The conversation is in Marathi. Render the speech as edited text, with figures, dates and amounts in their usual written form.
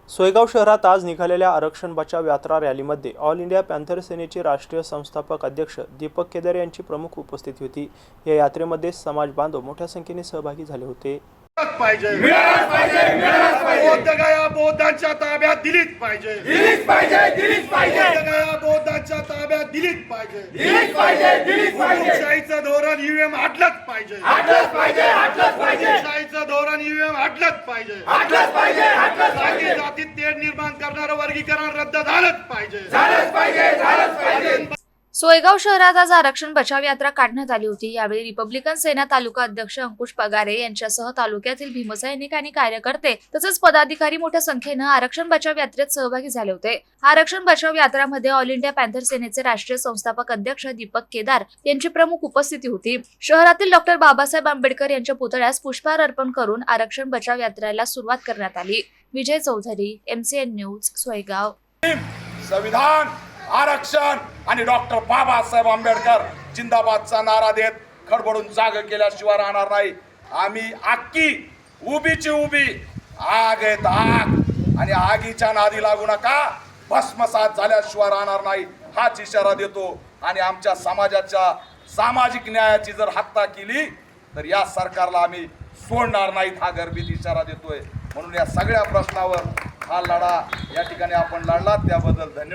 सोयगाव शहरात आज निघालेल्या आरक्षण बचाव यात्रा रॅलीमध्ये ऑल इंडिया पॅन्थर सेनेचे राष्ट्रीय संस्थापक अध्यक्ष दीपक केदार यांची प्रमुख उपस्थिती होती। या यात्रेमध्ये समाज बांधव मोठ्या संख्येने सहभागी झाले होते। बौद्धांच्या ताब्यात दिलीच पाहिजे, शाहीचं धोरण ईव्हीएम हटलंच पाहिजे, शाहीचं धोरण ईव्हीएम हटलंच पाहिजे, जातीत तेढ निर्माण करणारं वर्गीकरण रद्द झालंच पाहिजे। सोयगाव शहरात आज आरक्षण बचाव यात्रा काढण्यात आली होती। यावेळी रिपब्लिकन सेना तालुका अध्यक्ष अंकुश पगारे यांच्यासह तालुक्यातील भीमसैनिक आणि कार्यकर्ते तसेच पदाधिकारी मोठ्या संख्येने आरक्षण बचाव यात्रेत सहभागी झाले होते। आरक्षण बचाव यात्रामध्ये ऑल इंडिया पॅन्थर सेनेचे राष्ट्रीय संस्थापक अध्यक्ष दीपक केदार यांची प्रमुख उपस्थिती होती। शहरातील डॉक्टर बाबासाहेब आंबेडकर यांच्या पुतळ्यास पुष्पहार अर्पण करून आरक्षण बचाव यात्रेला सुरुवात करण्यात आली। विजय चौधरी, MCN न्यूज, सोयगाव। संविधान, आरक्षण आणि डॉक्टर बाबासाहेब आंबेडकर जिंदाबादचा नारा देत खडबडून जाग केल्याशिवाय राहणार नाही। आम्ही आक्की उभीची उभी, आग आहेत आग, आणि आगीच्या नादी लागू नका, भस्मसात झाल्याशिवाय राहणार नाही हाच इशारा देतो। आणि आमच्या समाजाच्या सामाजिक न्यायाची जर हत्या केली तर या सरकारला आम्ही सोडणार नाहीत हा गर्भित इशारा देतोय। म्हणून या सगळ्या प्रश्नावर हा लढा या ठिकाणी आपण लढलात त्याबद्दल धन्यवाद।